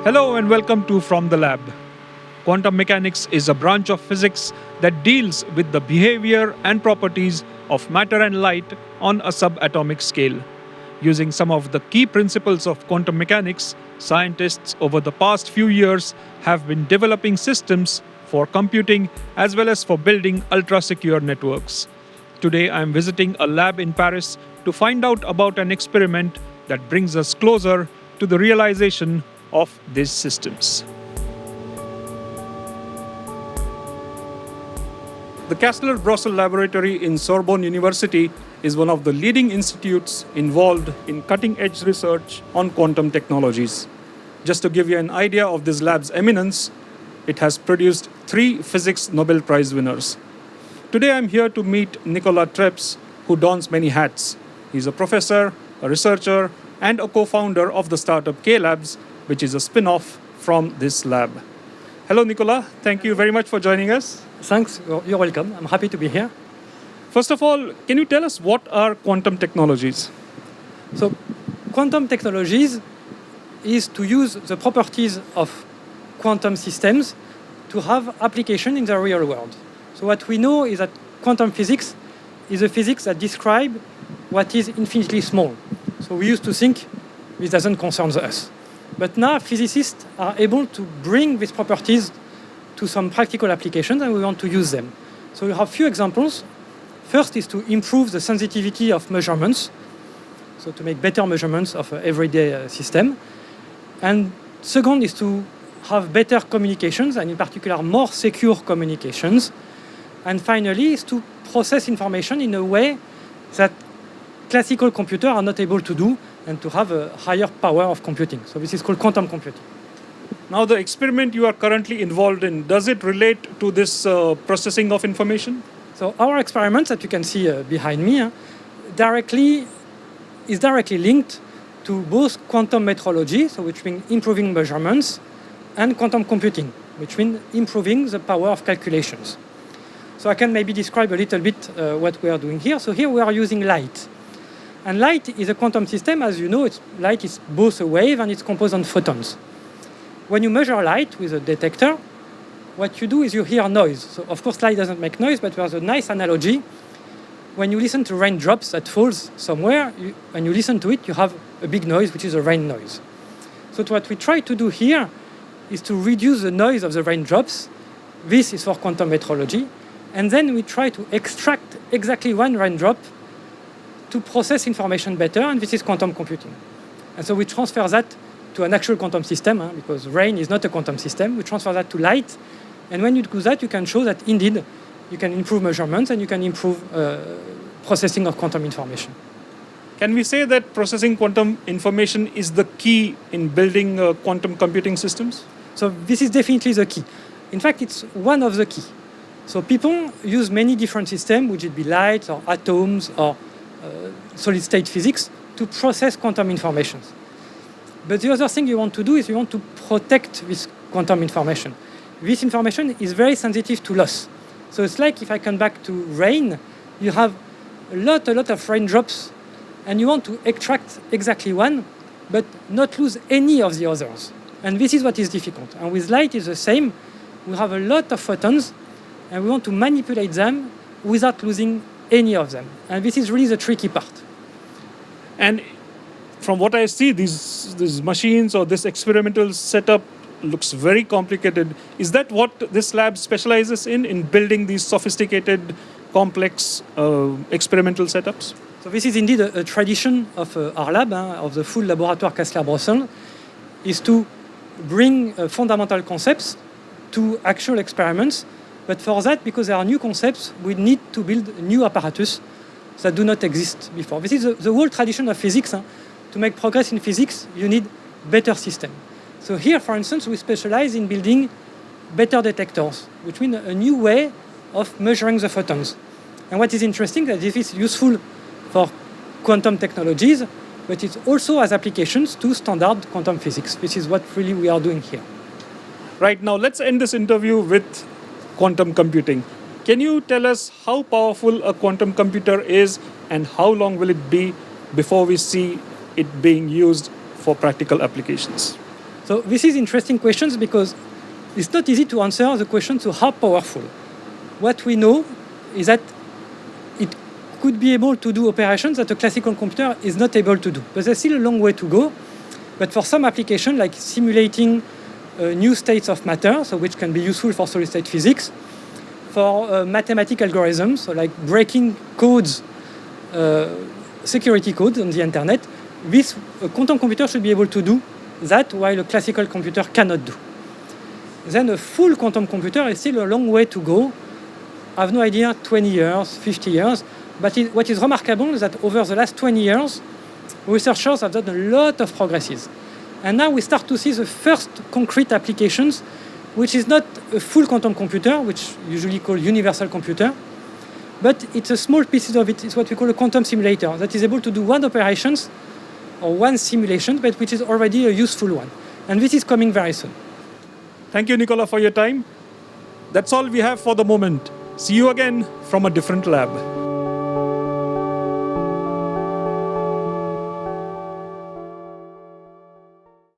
Hello and welcome to From the Lab. Quantum mechanics is a branch of physics that deals with the behavior and properties of matter and light on a subatomic scale. Using some of the key principles of quantum mechanics, scientists over the past few years have been developing systems for computing as well as for building ultra-secure networks. Today I am visiting a lab in Paris to find out about an experiment that brings us closer to the realization of these systems. The Kastler-Brossel Laboratory in Sorbonne University is one of the leading institutes involved in cutting-edge research on quantum technologies. Just to give you an idea of this lab's eminence, it has produced 3 Physics Nobel Prize winners. Today I'm here to meet Nicolas Treps, who dons many hats. He's a professor, a researcher, and a co-founder of the startup K-Labs, which is a spin-off from this lab. Hello, Nicolas. Thank you very much for joining us. Thanks. You're welcome. I'm happy to be here. First of all, can you tell us what are quantum technologies? So, quantum technologies is to use the properties of quantum systems to have application in the real world. So what we know is that quantum physics is a physics that describes what is infinitely small. So we used to think this doesn't concern us. But now physicists are able to bring these properties to some practical applications, and we want to use them. So we have a few examples. First is to improve the sensitivity of measurements, so to make better measurements of an everyday system. And second is to have better communications, and in particular more secure communications. And finally is to process information in a way that classical computers are not able to do, and to have a higher power of computing. So this is called quantum computing. Now, the experiment you are currently involved in, does it relate to this processing of information? So our experiment that you can see behind me is directly linked to both quantum metrology, so which means improving measurements, and quantum computing, which means improving the power of calculations. So I can maybe describe a little bit what we are doing here. So here we are using light. And light is a quantum system. As you know, light is both a wave and it's composed of photons. When you measure light with a detector, what you do is you hear noise. So of course light doesn't make noise, but there's a nice analogy. When you listen to raindrops that falls somewhere, when you listen to it, you have a big noise, which is a rain noise. So what we try to do here is to reduce the noise of the raindrops. This is for quantum metrology. And then we try to extract exactly one raindrop to process information better, and this is quantum computing. And so we transfer that to an actual quantum system, because rain is not a quantum system. We transfer that to light, and when you do that, you can show that indeed you can improve measurements and you can improve processing of quantum information. Can we say that processing quantum information is the key in building quantum computing systems? So this is definitely the key. In fact, it's one of the key. So people use many different systems, which would be light or atoms or solid-state physics, to process quantum information. But the other thing you want to do is you want to protect this quantum information. This information is very sensitive to loss. So it's like if I come back to rain, you have a lot of raindrops, and you want to extract exactly one, but not lose any of the others. And this is what is difficult. And with light it's the same. We have a lot of photons, and we want to manipulate them without losing any of them. And this is really the tricky part. And from what I see, these machines or this experimental setup looks very complicated. Is that what this lab specializes in building these sophisticated, complex experimental setups? So this is indeed a tradition of our lab, of the full laboratoire Kastler-Brossel, is to bring fundamental concepts to actual experiments. But for that, because there are new concepts, we need to build new apparatus that do not exist before. This is the whole tradition of physics. To make progress in physics, you need better systems. So here, for instance, we specialize in building better detectors, which means a new way of measuring the photons. And what is interesting is that this is useful for quantum technologies, but it also has applications to standard quantum physics. This is what really we are doing here. Right, now let's end this interview with quantum computing. Can you tell us how powerful a quantum computer is and how long will it be before we see it being used for practical applications? So this is interesting questions because it's not easy to answer the question to how powerful. What we know is that it could be able to do operations that a classical computer is not able to do. But there's still a long way to go. But for some application, like simulating new states of matter, so which can be useful for solid-state physics, for mathematical algorithms, so like breaking codes, security codes on the internet, this quantum computer should be able to do that while a classical computer cannot do. Then a full quantum computer is still a long way to go. I have no idea, 20 years, 50 years. But what is remarkable is that over the last 20 years, researchers have done a lot of progresses. And now we start to see the first concrete applications, which is not a full quantum computer, which usually called universal computer, but it's a small piece of it. It's what we call a quantum simulator that is able to do one operations or one simulation, but which is already a useful one. And this is coming very soon. Thank you, Nicola, for your time. That's all we have for the moment. See you again from a different lab.